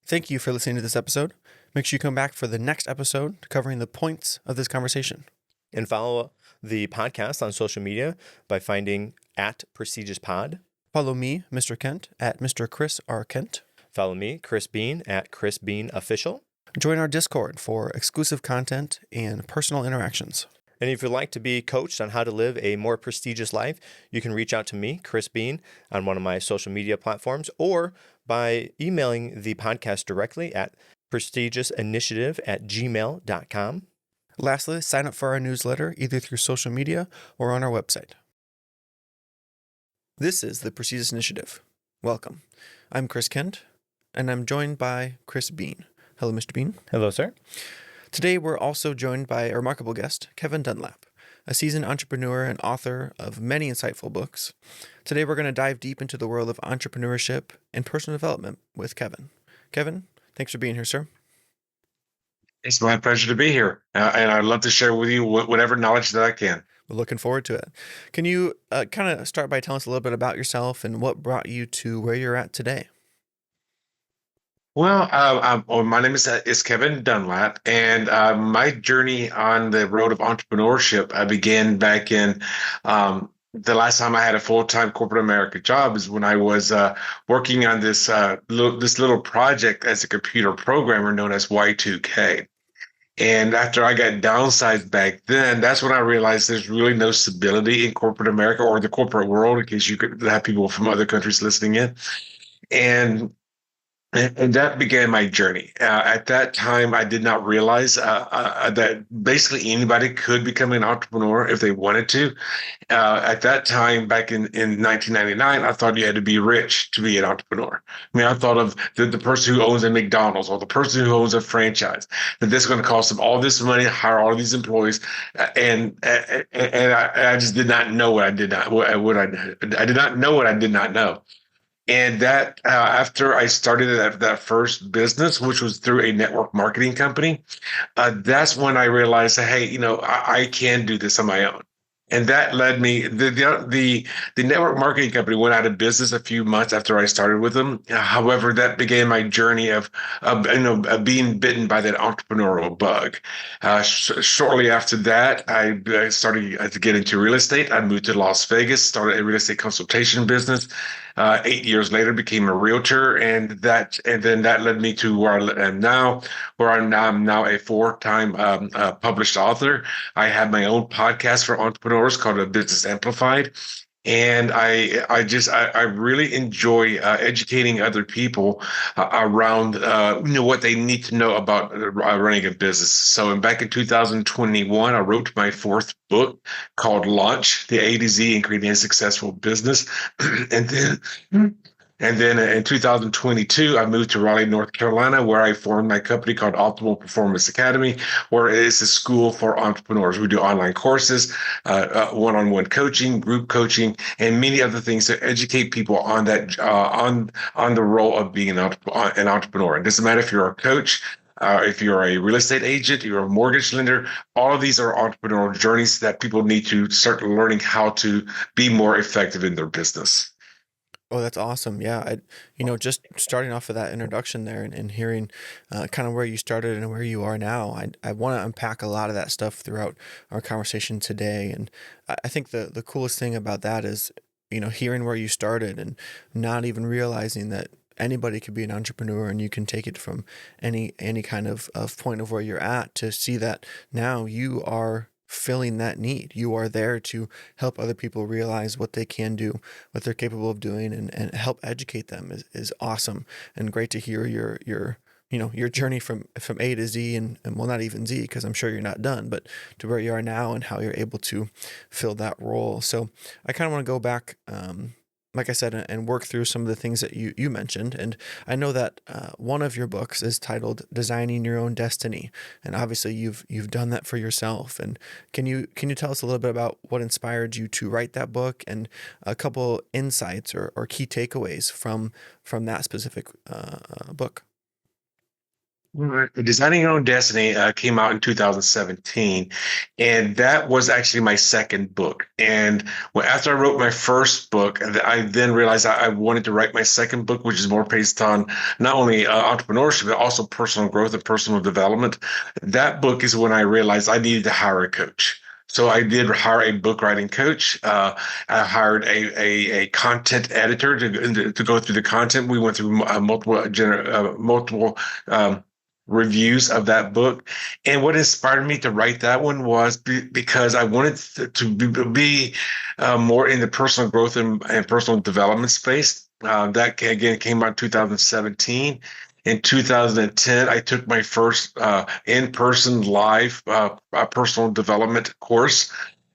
Thank you for listening to this episode. Make sure you come back for the next episode covering the points of this conversation. And follow the podcast on social media by finding @Prestigious_Pod. Follow me, Mr. Kent, at Mr. Chris R. Kent. Follow me, Chris Bean, at Chris Bean Official. Join our Discord for exclusive content and personal interactions. And if you'd like to be coached on how to live a more prestigious life, you can reach out to me, Chris Bean, on one of my social media platforms, or by emailing the podcast directly at prestigiousInitiative@gmail.com. Lastly, sign up for our newsletter either through social media or on our website. This is the Prestigious Initiative. Welcome. I'm Chris Kent, and I'm joined by Chris Bean. Hello, Mr. Bean. Hello, sir. Today, we're also joined by a remarkable guest, Kevin Dunlap, a seasoned entrepreneur and author of many insightful books. Today, we're going to dive deep into the world of entrepreneurship and personal development with Kevin. Kevin, thanks for being here, sir. It's my pleasure to be here, and I'd love to share with you whatever knowledge that I can. We're looking forward to it. Can you kind of start by telling us a little bit about yourself and what brought you to where you're at today? Well, my name is Kevin Dunlap, and my journey on the road of entrepreneurship I began back in the last time I had a full-time corporate America job is when I was working on this little project as a computer programmer known as Y2K. And after I got downsized back then, that's when I realized there's really no stability in corporate America or the corporate world, in case you could have people from other countries listening in. And that began my journey. At that time, I did not realize that basically anybody could become an entrepreneur if they wanted to. At that time, back in 1999, I thought you had to be rich to be an entrepreneur. I mean, I thought of the person who owns a McDonald's or the person who owns a franchise, that this is going to cost them all this money, hire all these employees. And I just did not know what I did not know what I did not know. And that after I started that first business, which was through a network marketing company, that's when I realized, hey, I can do this on my own. And that led me, the network marketing company went out of business a few months after I started with them. However, that began my journey of being bitten by that entrepreneurial bug. Shortly after that, I started to get into real estate. I moved to Las Vegas, started a real estate consultation business. 8 years later, became a realtor, and then that led me to where I am now, where I'm now a 4-time published author. I have my own podcast for entrepreneurs called Business Amplified. And I really enjoy educating other people around what they need to know about running a business. So back in 2021, I wrote my 4th book called Launch: The A to Z in Creating a Successful Business. And then in 2022, I moved to Raleigh, North Carolina, where I formed my company called Optimal Performance Academy, where it is a school for entrepreneurs. We do online courses, one-on-one coaching, group coaching, and many other things to educate people on that on the role of being an entrepreneur. It doesn't matter if you're a coach, if you're a real estate agent, you're a mortgage lender, all of these are entrepreneurial journeys that people need to start learning how to be more effective in their business. Oh, that's awesome. Yeah. Just starting off of that introduction there and hearing kind of where you started and where you are now, I want to unpack a lot of that stuff throughout our conversation today. And I think the coolest thing about that is, hearing where you started and not even realizing that anybody could be an entrepreneur and you can take it from any kind of point of where you're at to see that now you are filling that need. You are there to help other people realize what they can do, what they're capable of doing, and help educate them is awesome and great to hear your journey from A to Z and well, not even Z, because I'm sure you're not done, but to where you are now and how you're able to fill that role. So I kind of want to go back, like I said, and work through some of the things that you mentioned. And I know that one of your books is titled Designing Your Own Destiny. And obviously you've done that for yourself. And can you tell us a little bit about what inspired you to write that book and a couple insights or key takeaways from that specific book? Designing Your Own Destiny came out in 2017, and that was actually my second book. And after I wrote my first book, I then realized I wanted to write my second book, which is more based on not only entrepreneurship, but also personal growth and personal development. That book is when I realized I needed to hire a coach. So I did hire a book writing coach. I hired a content editor to go through the content. We went through multiple reviews of that book. And what inspired me to write that one was because I wanted to be more in the personal growth and personal development space. That again came out in 2017. In 2010, I took my first in-person live personal development course.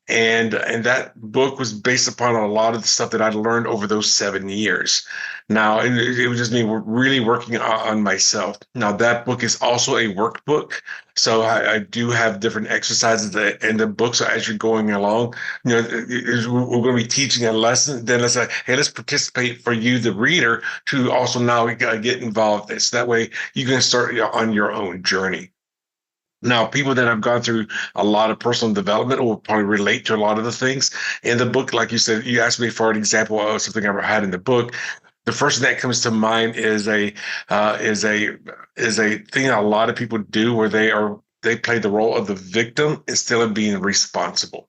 And that book was based upon a lot of the stuff that I'd learned over those 7 years. Now, it was just me really working on myself. Now, that book is also a workbook. So I do have different exercises in the book. So as you're going along, we're going to be teaching a lesson. Then let's say, hey, let's participate for you, the reader, to also now get involved. So that way you can start on your own journey. Now, people that have gone through a lot of personal development will probably relate to a lot of the things in the book. Like you said, you asked me for an example of something I had in the book. The first thing that comes to mind is uh, is a a thing that a lot of people do where they play the role of the victim instead of being responsible.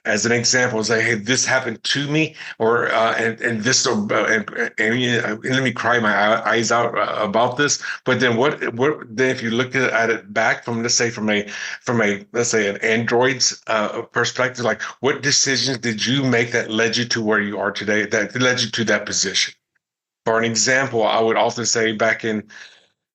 As an example, say, "Hey, this happened to me," or and this, and let me cry my eyes out about this. But then, what? Then, if you look at it back from, let's say, from a let's say an android's perspective, like what decisions did you make that led you to where you are today? That led you to that position. For an example, I would often say back in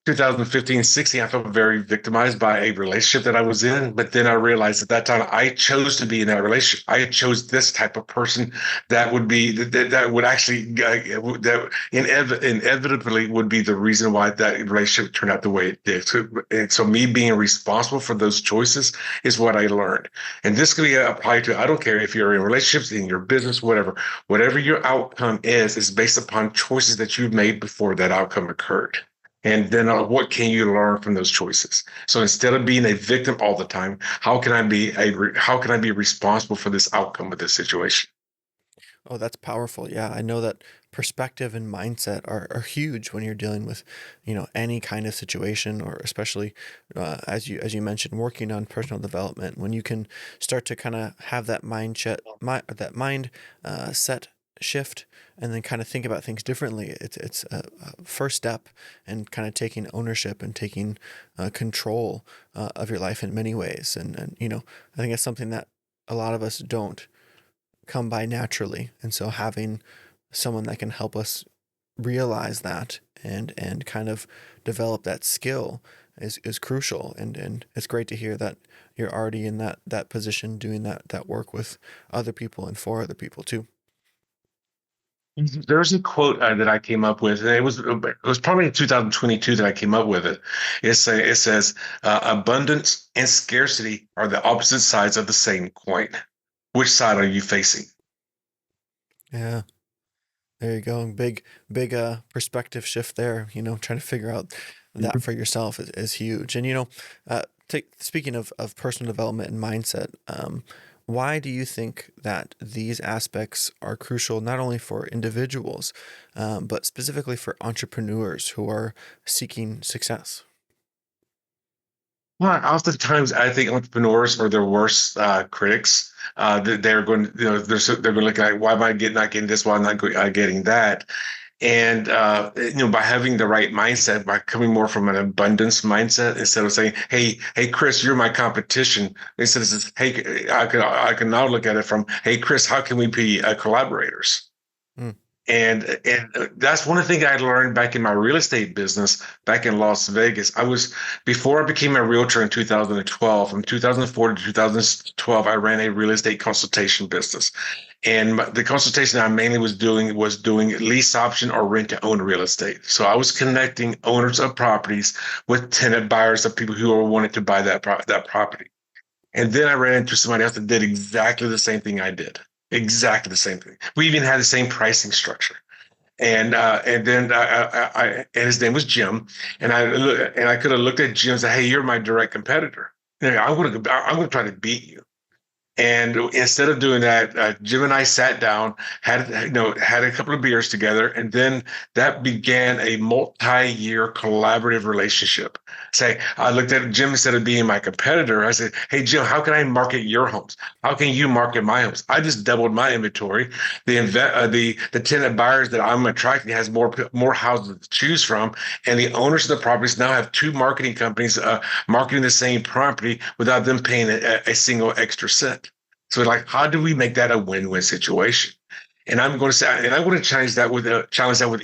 2015-16, I felt very victimized by a relationship that I was in. But then I realized at that time I chose to be in that relationship. I chose this type of person that would be that would actually that inevitably would be the reason why that relationship turned out the way it did. So me being responsible for those choices is what I learned. And this could be applied to, I don't care if you're in relationships, in your business, whatever your outcome is based upon choices that you've made before that outcome occurred. And then what can you learn from those choices? So instead of being a victim all the time, how can I be responsible for this outcome of this situation? Oh, that's powerful. Yeah, I know that perspective and mindset are huge when you're dealing with, any kind of situation, or especially as you mentioned, working on personal development. When you can start to kind of have that mind set shift, and then kind of think about things differently. It's a first step, and kind of taking ownership and taking control of your life in many ways. And I think it's something that a lot of us don't come by naturally. And so having someone that can help us realize that, and kind of develop that skill is crucial. And it's great to hear that you're already in that position, doing that work with other people and for other people too. There's a quote that I came up with, and it was probably in 2022 that I came up with it. It says, "Abundance and scarcity are the opposite sides of the same coin. Which side are you facing?" Yeah, there you go. Big perspective shift there. Trying to figure out that for yourself is huge. And speaking of personal development and mindset, why do you think that these aspects are crucial not only for individuals, but specifically for entrepreneurs who are seeking success? Well, oftentimes I think entrepreneurs are their worst critics. They're going, they're going to look at, why am I not getting this? Why am I not getting that? And by having the right mindset, by coming more from an abundance mindset, instead of saying, "Hey, Chris, you're my competition," instead of saying, "Hey," I can now look at it from, "Hey, Chris, how can we be collaborators?" Mm, And that's one of the things I learned back in my real estate business back in Las Vegas. Before I became a realtor in 2012, from 2004 to 2012, I ran a real estate consultation business. And the consultation I mainly was doing lease option or rent to own real estate. So I was connecting owners of properties with tenant buyers of people who wanted to buy that property. And then I ran into somebody else that did exactly the same thing I did. Exactly the same thing. We even had the same pricing structure. And then and his name was Jim, and I could have looked at Jim and said, "Hey, you're my direct competitor. You know, I'm going to try to beat you." And instead of doing that, Jim and I sat down, had a couple of beers together, and then that began a multi-year collaborative relationship. Say, I looked at Jim instead of being my competitor. I said, "Hey Jim, how can I market your homes? How can you market my homes?" I just doubled my inventory. The tenant buyers that I'm attracting has more houses to choose from, and the owners of the properties now have two marketing companies marketing the same property without them paying a single extra cent. So, like, how do we make that a win-win situation? And I'm going to say, and I want to challenge that with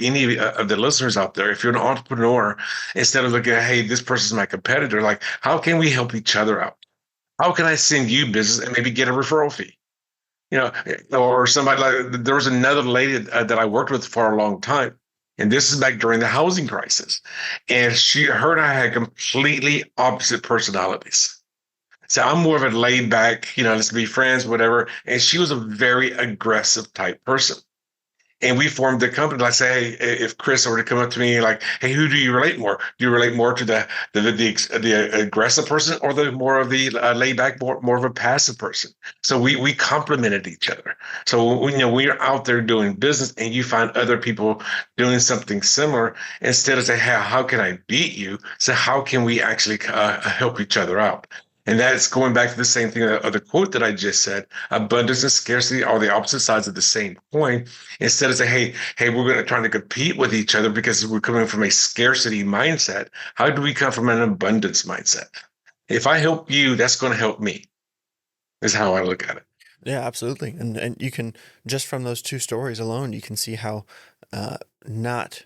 any of the listeners out there. If you're an entrepreneur, instead of looking at, hey, this person's my competitor, like, how can we help each other out? How can I send you business and maybe get a referral fee? You know, or somebody like there was another lady that I worked with for a long time, and this is back during the housing crisis, and her and I had completely opposite personalities. So I'm more of a laid back, let's be friends, whatever. And she was a very aggressive type person. And we formed the company. Like, say, hey, if Chris were to come up to me, like, "Hey, who do you relate more? Do you relate more to the aggressive person, or the more of the laid back, more of a passive person?" So we complemented each other. So we're out there doing business, and you find other people doing something similar. Instead of say, "Hey, how can I beat you?" So how can we actually help each other out? And that's going back to the same thing of the quote that I just said. Abundance and scarcity are the opposite sides of the same coin. Instead of say, hey, we're going to try to compete with each other because we're coming from a scarcity mindset. How do we come from an abundance mindset? If I help you, that's going to help me, is how I look at it. Yeah, absolutely. And you can, just from those two stories alone, you can see how not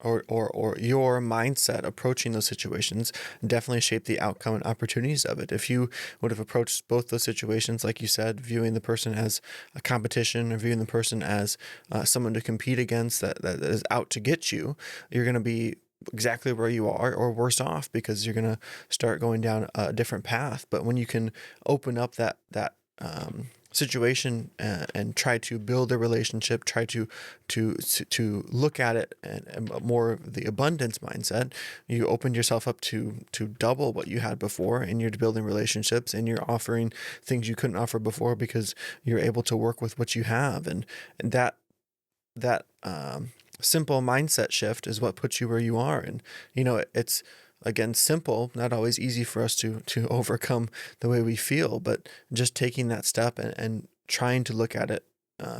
or your mindset approaching those situations definitely shape the outcome and opportunities of it. If you would have approached both those situations, like you said, viewing the person as a competition or viewing the person as someone to compete against that is out to get you, you're going to be exactly where you are or worse off, because you're going to start going down a different path. But when you can open up that situation and try to build a relationship, try to look at it and more of the abundance mindset, you opened yourself up to double what you had before, and you're building relationships and you're offering things you couldn't offer before because you're able to work with what you have. And that simple mindset shift is what puts you where you are. And it's, again, simple, not always easy for us to overcome the way we feel, but just taking that step and trying to look at it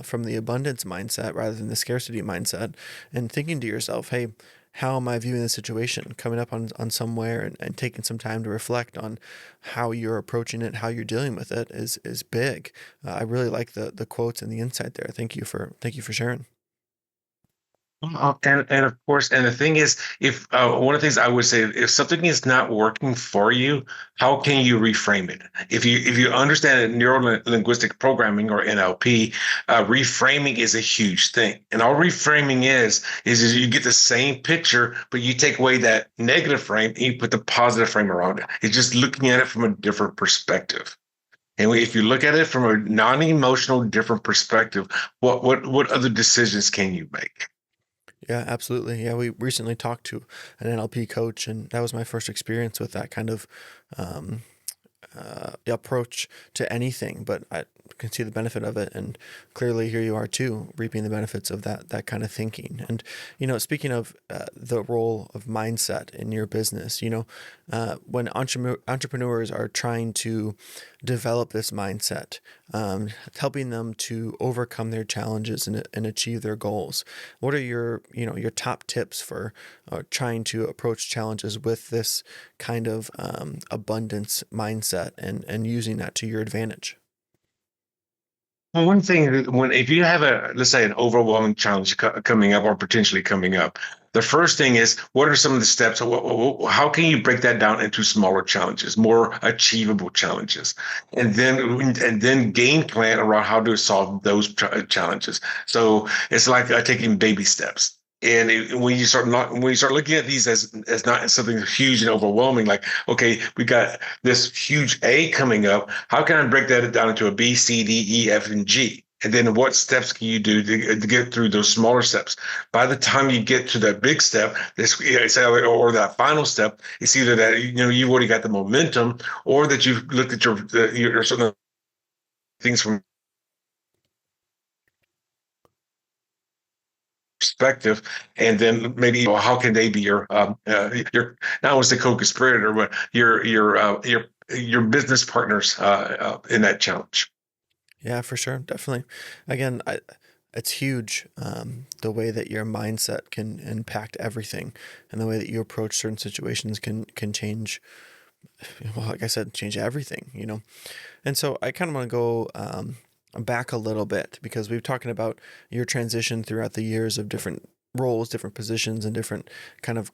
from the abundance mindset rather than the scarcity mindset, and thinking to yourself, hey, how am I viewing the situation? Coming up on somewhere and taking some time to reflect on how you're approaching it, how you're dealing with it is big. I really like the quotes and the insight there. Thank you for sharing. And of course, and the thing is, if one of the things I would say, if something is not working for you, how can you reframe it? If you understand neuro linguistic programming, or NLP, reframing is a huge thing. And all reframing is you get the same picture, but you take away that negative frame and you put the positive frame around it. It's just looking at it from a different perspective. And if you look at it from a non-emotional, different perspective, what other decisions can you make? Yeah, absolutely. Yeah, we recently talked to an NLP coach, and that was my first experience with that kind of um, approach to anything. But I can see the benefit of it, and clearly here you are too, reaping the benefits of that kind of thinking. And speaking of the role of mindset in your business, when entrepreneurs are trying to develop this mindset, helping them to overcome their challenges and achieve their goals. What are your top tips for trying to approach challenges with this kind of abundance mindset and using that to your advantage? Well, one thing, if you have let's say, an overwhelming challenge coming up or potentially coming up, the first thing is, what are some of the steps? How can you break that down into smaller challenges, more achievable challenges, and then game plan around how to solve those challenges. So it's like taking baby steps. And when you start looking at these as not something huge and overwhelming, like, okay, we got this huge A coming up. How can I break that down into a B, C, D, E, F, and G? And then what steps can you do to get through those smaller steps? By the time you get to that big step, or that final step, it's either that you've already got the momentum, or that you've looked at your certain things from perspective, and then maybe how can they be your not only the co-conspirator, but your business partners in that challenge. Yeah, for sure. Definitely. Again, it's huge, the way that your mindset can impact everything, and the way that you approach certain situations can change, well, like I said, change everything. And so I kind of want to go back a little bit, because we've talking about your transition throughout the years of different roles, different positions, and different kind of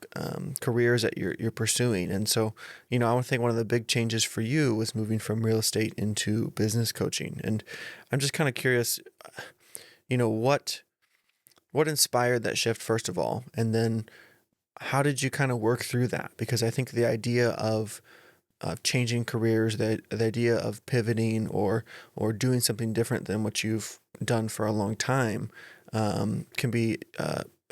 careers that you're pursuing. And so, I would think one of the big changes for you was moving from real estate into business coaching. And I'm just kind of curious, what inspired that shift, first of all, and then how did you kind of work through that? Because I think the idea of changing careers, the idea of pivoting or doing something different than what you've done for a long time, can be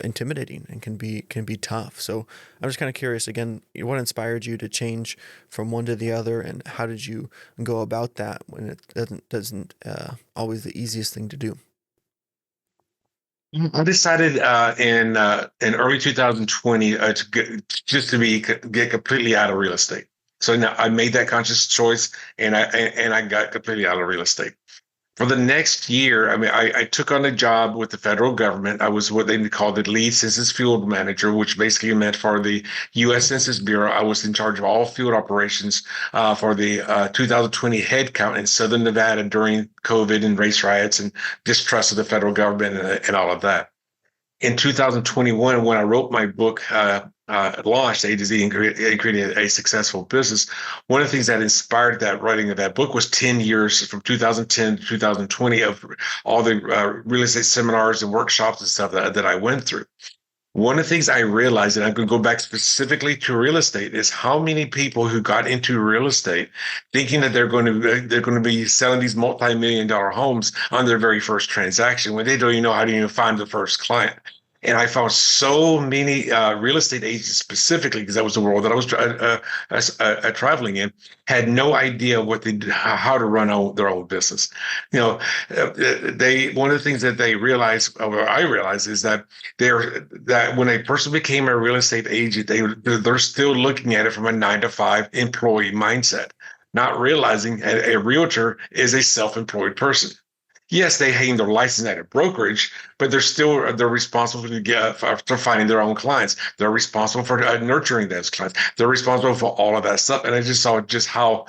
intimidating, and can be tough. So I'm just kind of curious again, what inspired you to change from one to the other, and how did you go about that when it doesn't always the easiest thing to do? I decided in early 2020 get completely out of real estate. So now I made that conscious choice, and I got completely out of real estate. For the next year, I mean, I took on a job with the federal government. I was what they called the lead census field manager, which basically meant for the U.S. Census Bureau. I was in charge of all field operations for the 2020 head count in Southern Nevada during COVID and race riots and distrust of the federal government and all of that. In 2021, when I wrote my book, launched A to Z, and created a successful business, one of the things that inspired that writing of that book was 10 years from 2010 to 2020 of all the real estate seminars and workshops and stuff that I went through. One of the things I realized, and I'm going to go back specifically to real estate, is how many people who got into real estate thinking that they're going to be selling these multi-million-dollar homes on their very first transaction, when they don't even know how to even find the first client. And I found so many real estate agents specifically, because that was the world that I was traveling in, had no idea how to run their own business. One of the things that they realized, or I realized, is that that when a person became a real estate agent, they're still looking at it from a 9 to 5 employee mindset, not realizing a realtor is a self-employed person. Yes, they hang their license at a brokerage, but they're responsible for finding their own clients. They're responsible for nurturing those clients. They're responsible for all of that stuff. And I just saw just how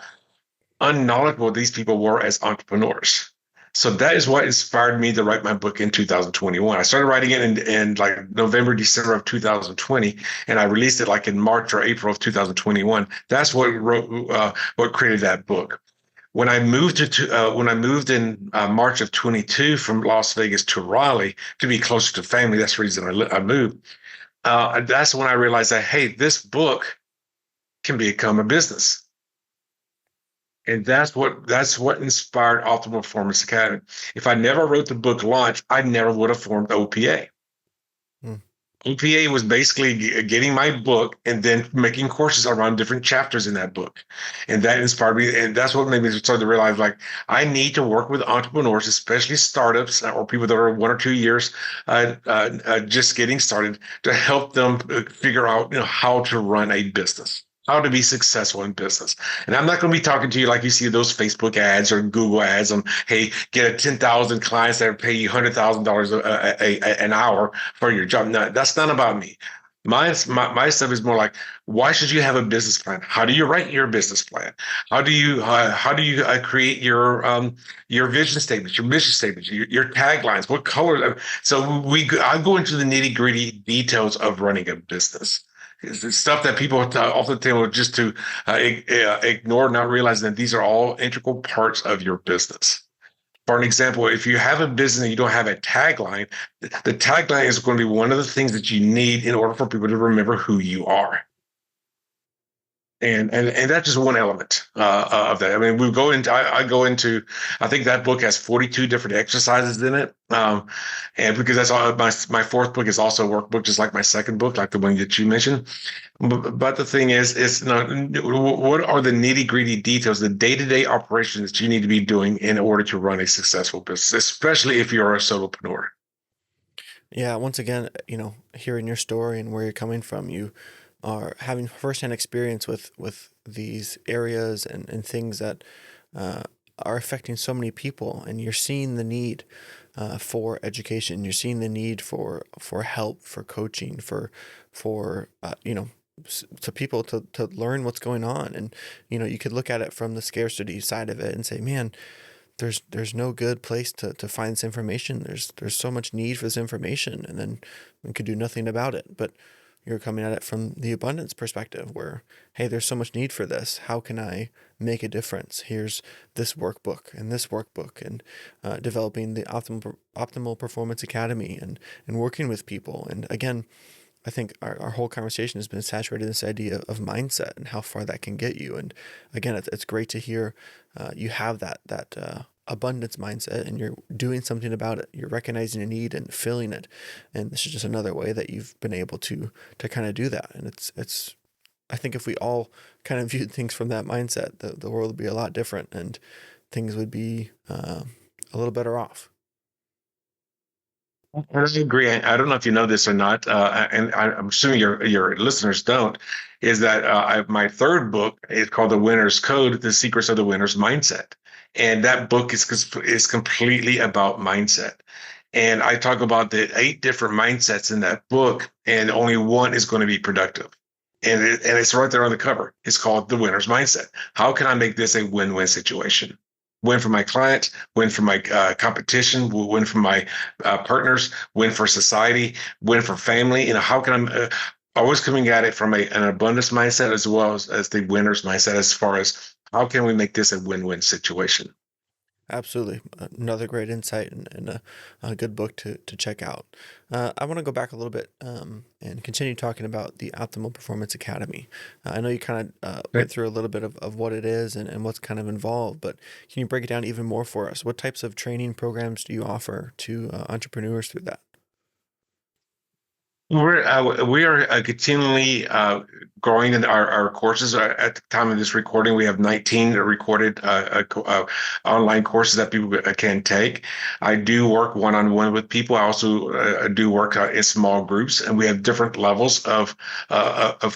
unknowledgeable these people were as entrepreneurs. So that is what inspired me to write my book in 2021. I started writing it in like November, December of 2020, and I released it like in March or April of 2021. That's what created that book. When I moved in March of 22 from Las Vegas to Raleigh to be closer to family, that's the reason I moved. That's when I realized that, hey, this book can become a business. And that's what inspired Optimal Performance Academy. If I never wrote the book Launch, I never would have formed OPA. Hmm. OPA was basically getting my book and then making courses around different chapters in that book. And that inspired me. And that's what made me start to realize, like, I need to work with entrepreneurs, especially startups or people that are 1 or 2 years just getting started, to help them figure out, how to run a business, how to be successful in business. And I'm not going to be talking to you like you see those Facebook ads or Google ads on, hey, get 10,000 clients that pay you $100,000 an hour for your job. No, that's not about me. My stuff is more like, why should you have a business plan? How do you write your business plan? How do you create your vision statements, your mission statements, your taglines? What color? So I go into the nitty gritty details of running a business. It's stuff that people often tend just to ignore, not realizing that these are all integral parts of your business. For an example, if you have a business and you don't have a tagline, the tagline is going to be one of the things that you need in order for people to remember who you are. And that's just one element of that. I mean, we go into I go into I think that book has 42 different exercises in it, and because that's all my fourth book is also a workbook, just like my second book, like the one that you mentioned. But the thing is, what are the nitty gritty details, the day to day operations that you need to be doing in order to run a successful business, especially if you're a solopreneur. Yeah, once again, hearing your story and where you're coming from, you are having firsthand experience with these areas and things that uh, are affecting so many people, and you're seeing the need for education. You're seeing the need for help, for coaching, for to people to learn what's going on. And you could look at it from the scarcity side of it and say, man, there's no good place to find this information. There's so much need for this information, and then we could do nothing about it. But you're coming at it from the abundance perspective, where, hey, there's so much need for this. How can I make a difference? Here's this workbook, and developing the optimal performance academy, and working with people. And again, I think our whole conversation has been saturated in this idea of mindset and how far that can get you. And again, it's great to hear you have that abundance mindset, and you're doing something about it. You're recognizing a need and filling it. And this is just another way that you've been able to kind of do that. And it's I think if we all kind of viewed things from that mindset, the world would be a lot different, and things would be a little better off. I agree. I don't know if you know this or not, and I'm assuming your listeners don't. Is that my third book is called The Winner's Code: The Secrets of the Winner's Mindset, and that book is completely about mindset. And I talk about the 8 different mindsets in that book, and only one is going to be productive. And it's right there on the cover. It's called The Winner's Mindset. How can I make this a win-win situation? Win for my client, win for my competition, win for my partners, win for society, win for family. How can I always coming at it from an abundance mindset as well as the winner's mindset, as far as how can we make this a win-win situation? Absolutely. Another great insight, and a good book to check out. I want to go back a little bit and continue talking about the Optimal Performance Academy. I know you kind of went through a little bit of what it is and what's kind of involved, but can you break it down even more for us? What types of training programs do you offer to entrepreneurs through that? We are continually growing in our courses. At the time of this recording, we have 19 recorded online courses that people can take. I do work one-on-one with people. I also do work in small groups, and we have different levels of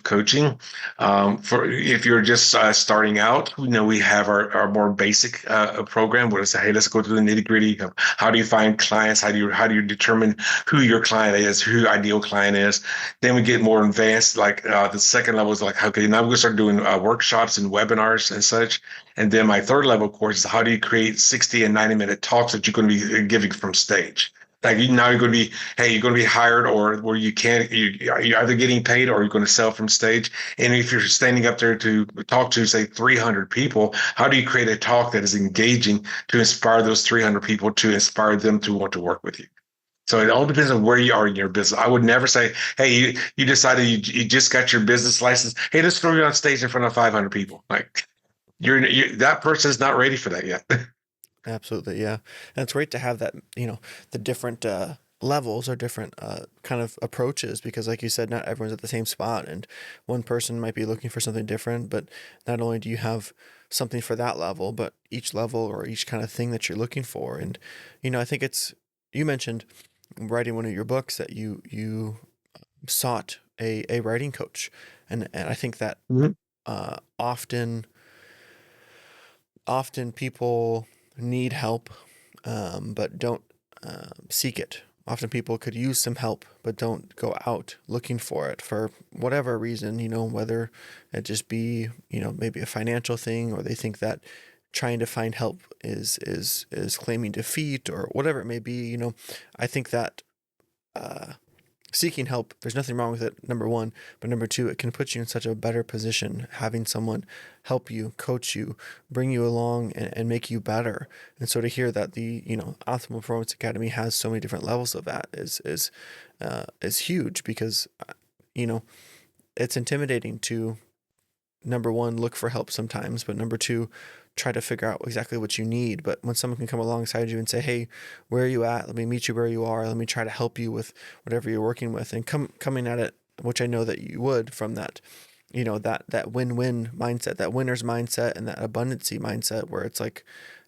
coaching. For if you're just starting out, we have our more basic program where it's, hey, let's go to the nitty-gritty of how do you find clients, how do you determine who your client is, who your ideal client is. Then we get more advanced, like the second level is like, okay, now we're going to start doing workshops and webinars and such. And then my third level course is how do you create 60 and 90-minute talks that you're going to be giving from stage. Like now you're going to be, hey, you're going to be hired, or where you're either getting paid or you're going to sell from stage. And if you're standing up there to talk to, say, 300 people, how do you create a talk that is engaging to inspire those 300 people, to inspire them to want to work with you? So it all depends on where you are in your business. I would never say, hey, you decided you just got your business license. Hey, let's throw you on stage in front of 500 people. Like that person is not ready for that yet. Absolutely, yeah. And it's great to have that, the different levels or different kind of approaches, because like you said, not everyone's at the same spot, and one person might be looking for something different. But not only do you have something for that level, but each level or each kind of thing that you're looking for. And I think you mentioned writing one of your books that you sought a writing coach, and I think that Mhm. often people need help, but don't seek it. Often people could use some help, but don't go out looking for it for whatever reason, whether it just be, maybe a financial thing, or they think that trying to find help is claiming defeat, or whatever it may be. I think that uh, seeking help, there's nothing wrong with it, number one, but number two, it can put you in such a better position, having someone help you, coach you, bring you along, and make you better. And so to hear that the Optimal Performance Academy has so many different levels of that is huge, because you know it's intimidating to number one, look for help sometimes, but number two, try to figure out exactly what you need. But when someone can come alongside you and say, "Hey, where are you at? Let me meet you where you are. Let me try to help you with whatever you're working with," and coming at it, which I know that you would, from that, that win-win mindset, that winner's mindset, and that abundancy mindset, where it's like,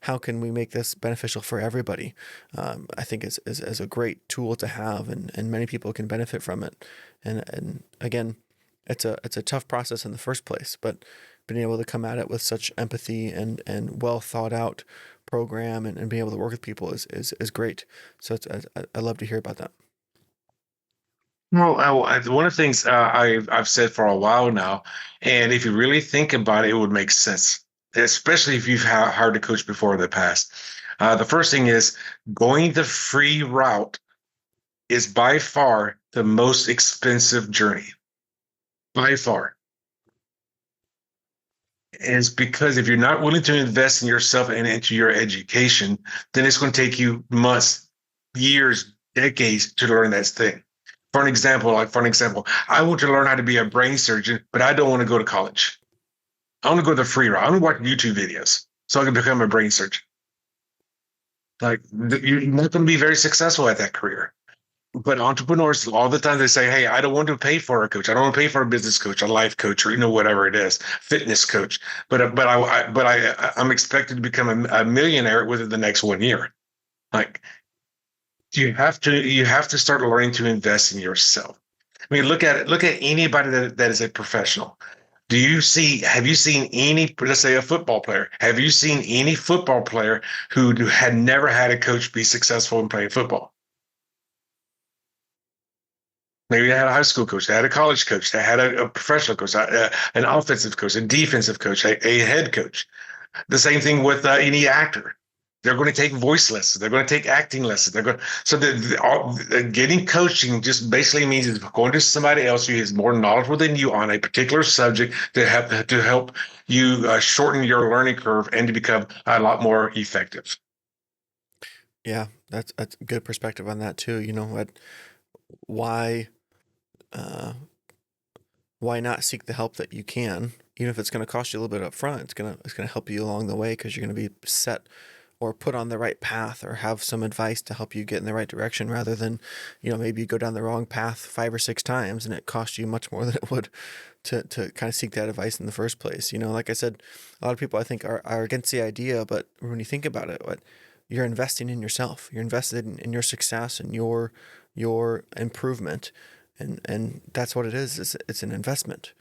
how can we make this beneficial for everybody? I think is a great tool to have, and many people can benefit from it. And again, it's a tough process in the first place, but being able to come at it with such empathy and well thought out program, and being able to work with people is great. So I love to hear about that. Well, one of the things I've said for a while now, and if you really think about it, it would make sense, especially if you've hired a coach before in the past. The first thing is going the free route is by far the most expensive journey, by far. And it's because if you're not willing to invest in yourself and into your education, then it's going to take you months, years, decades to learn that thing. For an example, I want to learn how to be a brain surgeon, but I don't want to go to college. I want to go the free route. I want to watch YouTube videos so I can become a brain surgeon. Like, you're not going to be very successful at that career. But entrepreneurs all the time, they say, "Hey, I don't want to pay for a coach. I don't want to pay for a business coach, a life coach, or whatever it is, fitness coach. I'm expected to become a millionaire within the next 1 year." Like, you have to start learning to invest in yourself. I mean, look at anybody that is a professional. Have you seen any, let's say a football player, have you seen any football player who had never had a coach be successful in playing football? Maybe they had a high school coach, they had a college coach, they had a professional coach, an offensive coach, a defensive coach, a head coach. The same thing with any actor. They're going to take voice lessons. They're going to take acting lessons. Getting coaching just basically means it's going to somebody else who is more knowledgeable than you on a particular subject to help you shorten your learning curve and to become a lot more effective. Yeah, that's a good perspective on that too. You know what? Why uh, why not seek the help that you can, even if it's going to cost you a little bit up front? It's gonna help you along the way, because you're going to be set or put on the right path, or have some advice to help you get in the right direction, rather than, maybe you go down the wrong path 5 or 6 times and it costs you much more than it would to kind of seek that advice in the first place. Like I said, a lot of people I think are against the idea, but when you think about it, you're investing in yourself. You're invested in your success and your improvement, and that's what it is. It's an investment.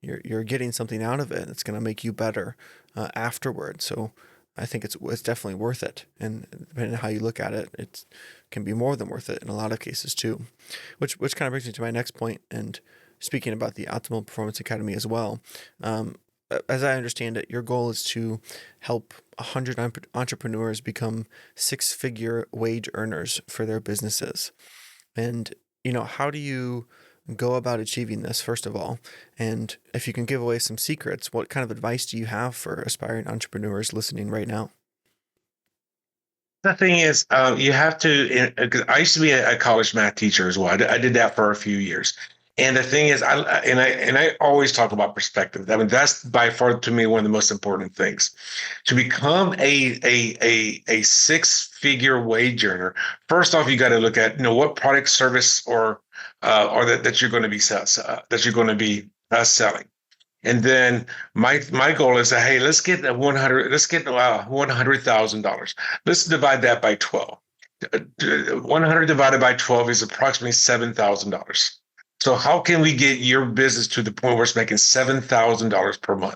You're getting something out of it. It's going to make you better afterward. So I think it's definitely worth it. And depending on how you look at it, it can be more than worth it in a lot of cases too. Which kind of brings me to my next point, and speaking about the Optimal Performance Academy as well. As I understand it, your goal is to help 100 entrepreneurs become six-figure wage earners for their businesses. And, how do you go about achieving this, first of all? And if you can give away some secrets, what kind of advice do you have for aspiring entrepreneurs listening right now? The thing is, you have to. 'Cause I used to be a college math teacher as well. I did that for a few years. And the thing is, I always talk about perspective. I mean, that's by far to me one of the most important things. To become a six-figure wage earner, first off, you got to look at what product, service, or that you're going to be selling. And then my goal is that, hey, let's get $100,000. Let's divide that by 12. 100 divided by 12 is approximately $7,000. So how can we get your business to the point where it's making $7,000 per month?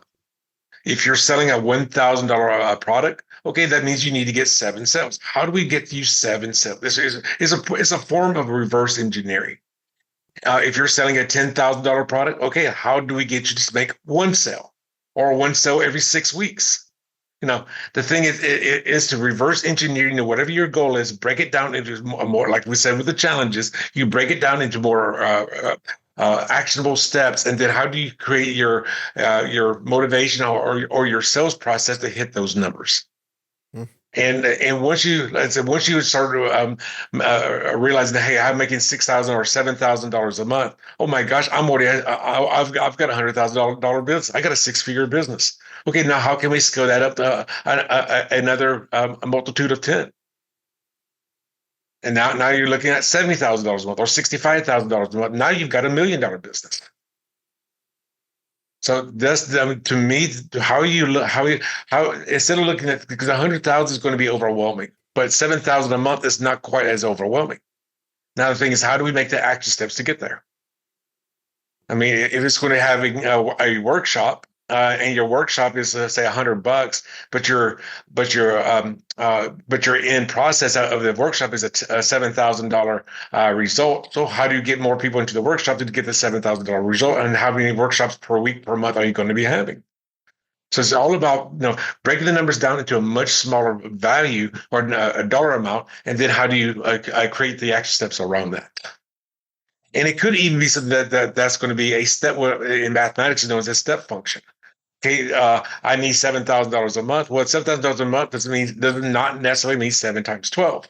If you're selling a $1,000 product, okay, that means you need to get 7 sales. How do we get you 7 sales? This is a form of reverse engineering. If you're selling a $10,000 product, okay, how do we get you to make 1 sale, or 1 sale every 6 weeks? The thing is to reverse engineering, whatever your goal is, break it down into more, like we said with the challenges, you break it down into more actionable steps. And then how do you create your motivation or your sales process to hit those numbers? And once you start realizing that, hey, I'm making $6,000 or $7,000 a month. Oh my gosh, I've got $100,000 business. I got a six-figure business. Okay, now how can we scale that up to another a multitude of 10? And now you're looking at $70,000 a month or $65,000 a month. Now you've got $1 million business. So that's to me how instead of looking at, because 100,000 is going to be overwhelming, but 7,000 a month is not quite as overwhelming. Now the thing is, how do we make the action steps to get there? I mean, if it's going to having a workshop, and your workshop is say $100, but your end process of the workshop is a $7,000 result. So how do you get more people into the workshop to get the $7,000 result? And how many workshops per week, per month are you going to be having? So it's all about breaking the numbers down into a much smaller value or a dollar amount, and then how do you create the action steps around that? And it could even be something that's going to be a step, in mathematics is known as a step function. Okay, I need $7,000 a month. Well, $7,000 a month does not necessarily mean 7 times 12.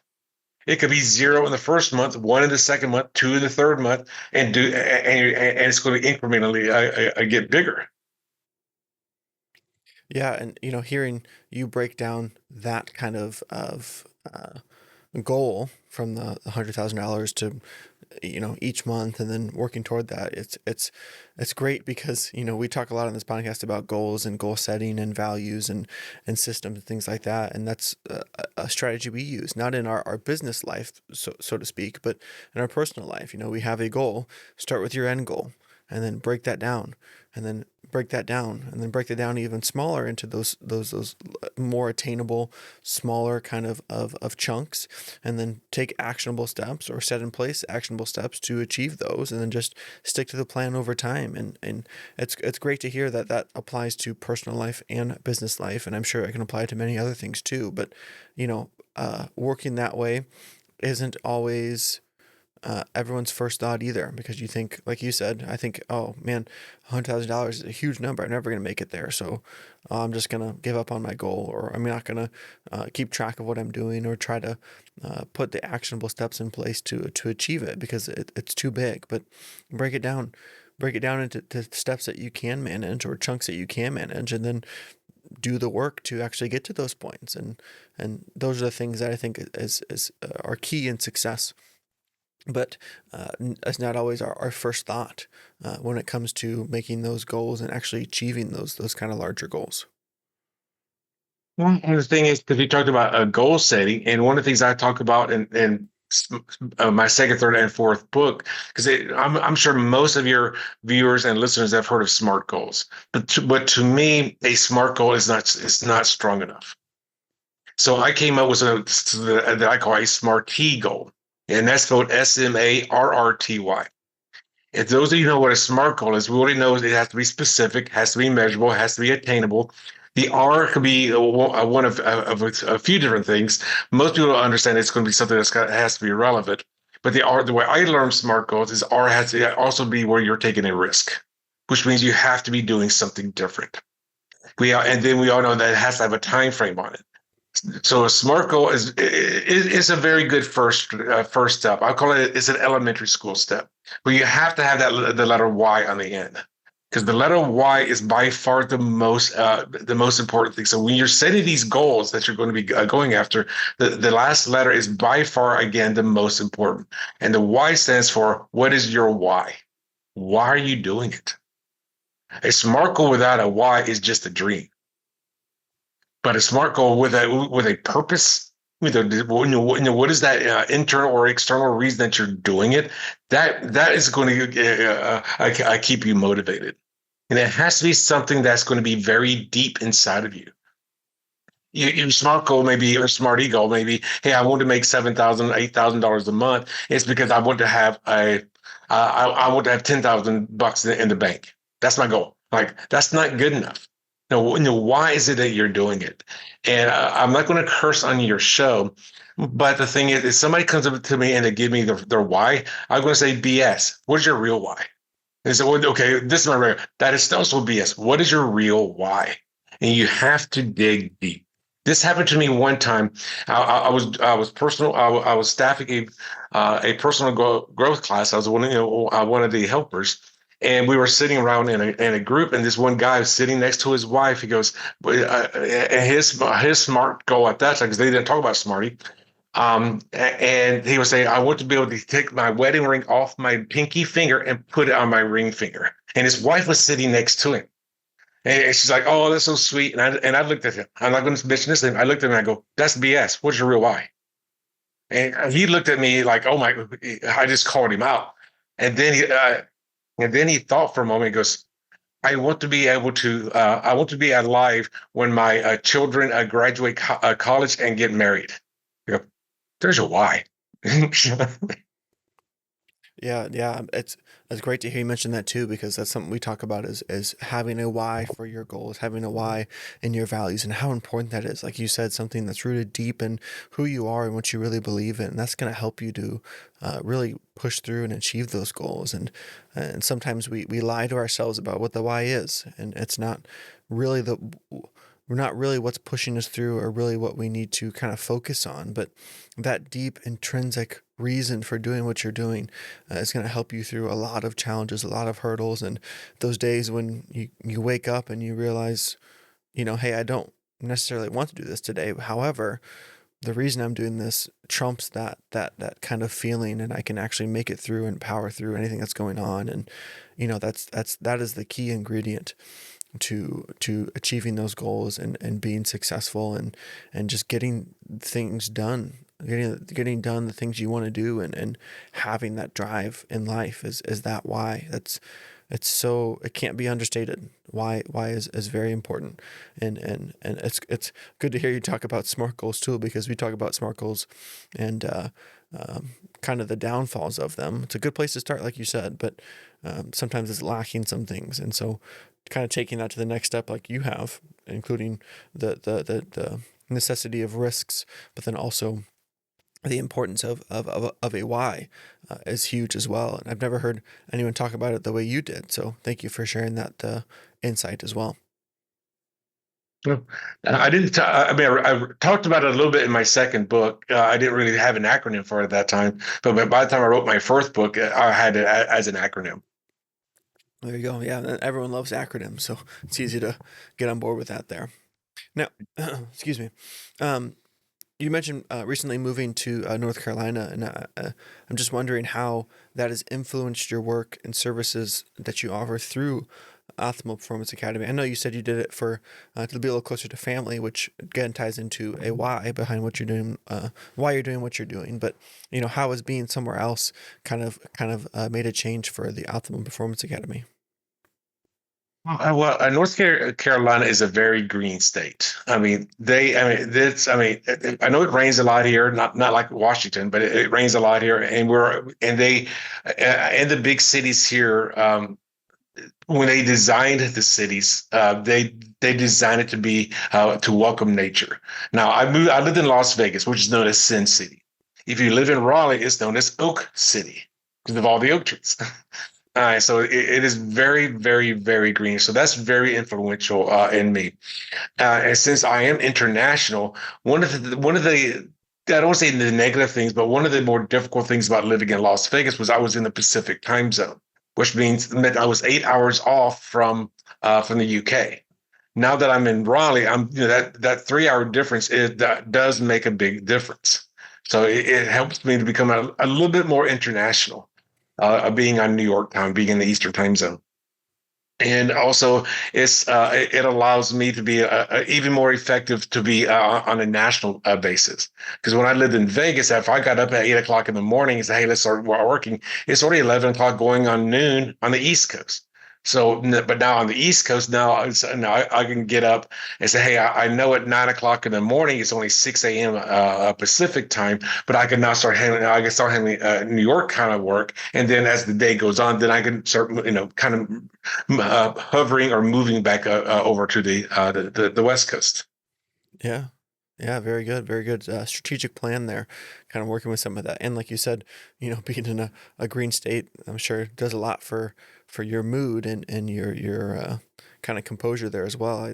It could be 0 in the first month, 1 in the second month, 2 in the third month, and it's going to incrementally get bigger. Yeah, and hearing you break down that kind of goal from the $100,000 to each month, and then working toward that, it's great because we talk a lot on this podcast about goals and goal setting and values and systems and things like that, and that's a strategy we use not in our business life, so to speak, but in our personal life. We have a goal. Start with your end goal, and then break that down, and then break that down, and then break that down even smaller into those more attainable, smaller kind of chunks, and then take actionable steps or set in place actionable steps to achieve those, and then just stick to the plan over time. And it's great to hear that applies to personal life and business life, and I'm sure it can apply to many other things too. But working that way isn't always everyone's first thought either, because you think, like you said, I think, oh man, $100,000 is a huge number. I'm never going to make it there. So I'm just going to give up on my goal, or I'm not going to keep track of what I'm doing, or try to put the actionable steps in place to achieve it, because it's too big. But break it down. Break it down into steps that you can manage, or chunks that you can manage, and then do the work to actually get to those points. And those are the things that I think are key in success. But it's not always our first thought when it comes to making those goals and actually achieving those kind of larger goals. Well, and the thing is, because we talked about goal setting, and one of the things I talk about in my second, third, and fourth book, because I'm sure most of your viewers and listeners have heard of SMART goals, but to me, a SMART goal is not strong enough. So I came up with that I call a SMART-T goal, and that's spelled SMARRTY. If those of you know what a SMART goal is, we already know it has to be specific, has to be measurable, has to be attainable. The R could be one of a few different things. Most people understand it's going to be something that has to be relevant. But the way I learned SMART goals is R has to also be where you're taking a risk, which means you have to be doing something different. And then we all know that it has to have a time frame on it. So a SMART goal is a very good first step. I call it's an elementary school step, where you have to have the letter Y on the end, because the letter Y is by far the most important thing. So when you're setting these goals that you're going to be going after, the last letter is by far, again, the most important. And the Y stands for, what is your why? Why are you doing it? A SMART goal without a why is just a dream. But a SMART goal with a purpose, what is that internal or external reason that you're doing it? That is going to keep you motivated, and it has to be something that's going to be very deep inside of you. Your SMART goal maybe, or SMART goal maybe, hey, I want to make $7,000, $8,000 a month. It's because I want to have I want to have $10,000 in the bank. That's my goal. Like, that's not good enough. No, why is it that you're doing it? And I'm not going to curse on your show, but the thing is, if somebody comes up to me and they give me their why, I'm going to say BS. What's your real why? And they say, well, okay, this is my real. That is also BS. What is your real why? And you have to dig deep. This happened to me one time. I was staffing a personal growth class. I was one of the helpers, and we were sitting around in a group. And this one guy was sitting next to his wife. He goes, and his smart goal at that time, because they didn't talk about Smarty. And he was saying, I want to be able to take my wedding ring off my pinky finger and put it on my ring finger. And his wife was sitting next to him. And she's like, "Oh, that's so sweet." And I looked at him. I'm not going to mention this name. I looked at him and I go, "That's BS. What's your real why?" And he looked at me like, "Oh my!" I just called him out. And then he thought for a moment. He goes, "I want to be able to. I want to be alive when my children graduate college and get married." You go, there's your why. Yeah, yeah, it's great to hear you mention that too, because that's something we talk about is having a why for your goals, having a why in your values, and how important that is. Like you said, something that's rooted deep in who you are and what you really believe in. And that's going to help you to really push through and achieve those goals. And sometimes we lie to ourselves about what the why is, and it's not really we're not really what's pushing us through or really what we need to kind of focus on, but that deep intrinsic reason for doing what you're doing is going to help you through a lot of challenges, a lot of hurdles, and those days when you wake up and you realize, hey, I don't necessarily want to do this today. However, the reason I'm doing this trumps that kind of feeling, and I can actually make it through and power through anything that's going on. And that is the key ingredient to achieving those goals and being successful and just getting things done, getting done the things you want to do, and having that drive in life is that why. It can't be understated. Why is very important. And it's good to hear you talk about SMART goals too, because we talk about SMART goals and kind of the downfalls of them. It's a good place to start, like you said, but sometimes it's lacking some things. And so kind of taking that to the next step like you have, including the necessity of risks, but then also the importance of a why is huge as well. And I've never heard anyone talk about it the way you did. So thank you for sharing that insight as well. Well, I didn't. I mean, I talked about it a little bit in my second book. I didn't really have an acronym for it at that time, but by the time I wrote my first book, I had it as an acronym. There you go. Yeah, and everyone loves acronyms, so it's easy to get on board with that there. Now, excuse me. Um, you mentioned recently moving to North Carolina, and I'm just wondering how that has influenced your work and services that you offer through Optimal Performance Academy. I know you said you did it for to be a little closer to family, which again ties into a why behind what you're doing, why you're doing what you're doing. But how has being somewhere else kind of made a change for the Optimal Performance Academy? North Carolina is a very green state. I know it rains a lot here, not like Washington, but it rains a lot here, in the big cities here. When they designed the cities, they designed it to be to welcome nature. Now, I lived in Las Vegas, which is known as Sin City. If you live in Raleigh, it's known as Oak City because of all the oak trees. So it is very, very, very green. So that's very influential in me. And since I am international, one of the I don't say the negative things, but one of the more difficult things about living in Las Vegas was I was in the Pacific time zone, which meant I was 8 hours off from the UK. Now that I'm in Raleigh, that 3 hour difference that does make a big difference. So it helps me to become a little bit more international, being on New York time, being in the Eastern time zone. And also, it allows me to be even more effective to be on a national basis. Because when I lived in Vegas, if I got up at 8 o'clock in the morning and said, "Hey, let's start working," it's already 11 o'clock going on noon on the East Coast. So, but now on the East Coast, now I can get up and say, "Hey, I know at 9 o'clock in the morning it's only 6 a.m. Pacific time, but I can now start handling. I can start handling New York kind of work, and then as the day goes on, then I can start, kind of hovering or moving back over to the West Coast." Yeah. Yeah, very good, very good. Strategic plan there, kind of working with some of that. And like you said, being in a green state, I'm sure does a lot for your mood and your kind of composure there as well.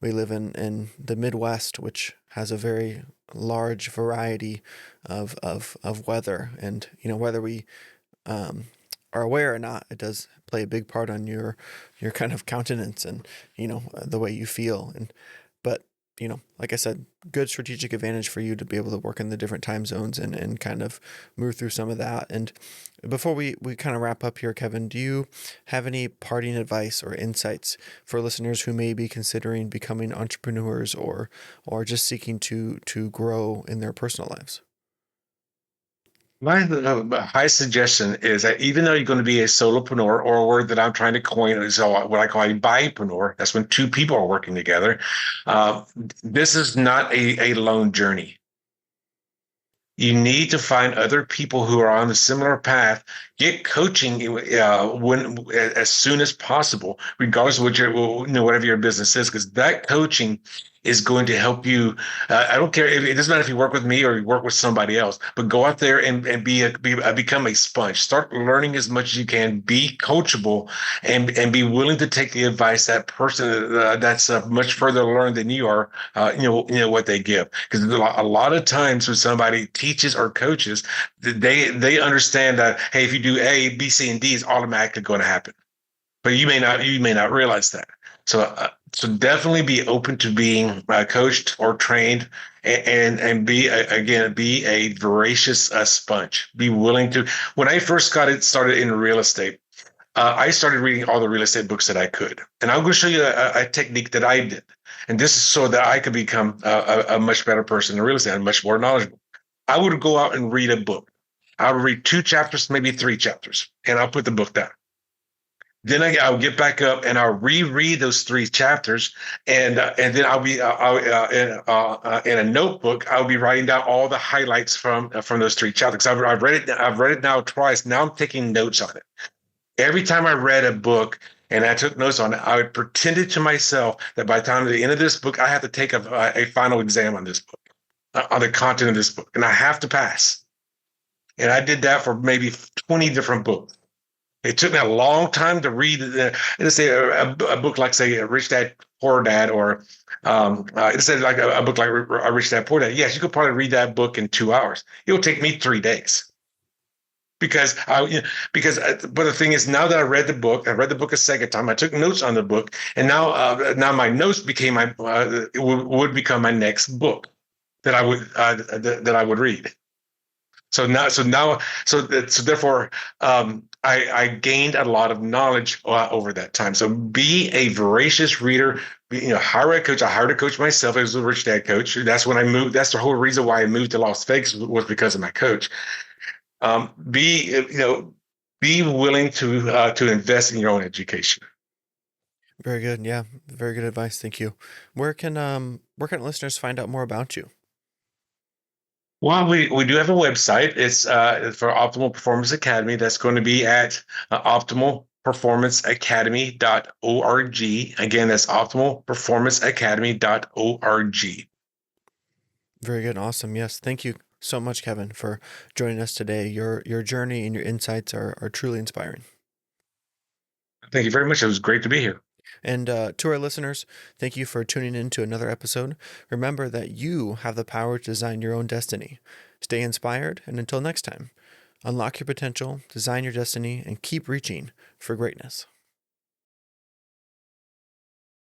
We live in the Midwest, which has a very large variety of weather, and whether we are aware or not, it does play a big part on your kind of countenance and the way you feel. And but like I said, good strategic advantage for you to be able to work in the different time zones and kind of move through some of that. And before we kind of wrap up here, Kevin, do you have any parting advice or insights for listeners who may be considering becoming entrepreneurs or just seeking to grow in their personal lives? My high suggestion is that even though you're going to be a solopreneur, or a word that I'm trying to coin is what I call a bipreneur, that's when two people are working together. Uh, this is not a lone journey. You need to find other people who are on a similar path. Get coaching when as soon as possible, regardless of whatever your business is, because that coaching is going to help you. I don't care. It doesn't matter if you work with me or you work with somebody else, but go out there and become a sponge. Start learning as much as you can. Be coachable and be willing to take the advice that person that's much further learned than you are. What they give, because a lot of times when somebody teaches or coaches, they understand that, hey, if you do A, B, C, and D, is automatically going to happen. But you may not realize that. So definitely be open to being coached or trained, and be a voracious sponge. Be willing to. When I first started in real estate, I started reading all the real estate books that I could, and I'm going to show you a technique that I did, and this is so that I could become a much better person in real estate and much more knowledgeable. I would go out and read a book. I would read 2 chapters, maybe 3 chapters, and I'll put the book down. Then I'll get back up and I'll reread those 3 chapters, and then I'll be in a notebook. I'll be writing down all the highlights from those 3 chapters. I've read it. I've read it now twice. Now I'm taking notes on it. Every time I read a book and I took notes on it, I would pretend to myself that by the time at the end of this book, I have to take a final exam on this book, on the content of this book, and I have to pass. And I did that for maybe 20 different books. It took me a long time to read, let's say, a book like, say, Rich Dad, Poor Dad, or let's say like a book like Rich Dad, Poor Dad. Yes, you could probably read that book in 2 hours. It will take me 3 days. But the thing is, now that I read the book a second time. I took notes on the book, and now my notes became would become my next book that I would read. Therefore, I gained a lot of knowledge over that time. So be a voracious reader. Hire a coach. I hired a coach myself. I was a Rich Dad coach. That's when I moved. That's the whole reason why I moved to Las Vegas, was because of my coach. Be willing to invest in your own education. Very good. Yeah, very good advice. Thank you. Where can listeners find out more about you? Well, we do have a website. It's for Optimal Performance Academy. That's going to be at optimalperformanceacademy.org. Again, that's optimalperformanceacademy.org. Very good. Awesome. Yes. Thank you so much, Kevin, for joining us today. Your journey and your insights are truly inspiring. Thank you very much. It was great to be here. And to our listeners, thank you for tuning in to another episode. Remember that you have the power to design your own destiny. Stay inspired, and until next time, unlock your potential, design your destiny, and keep reaching for greatness.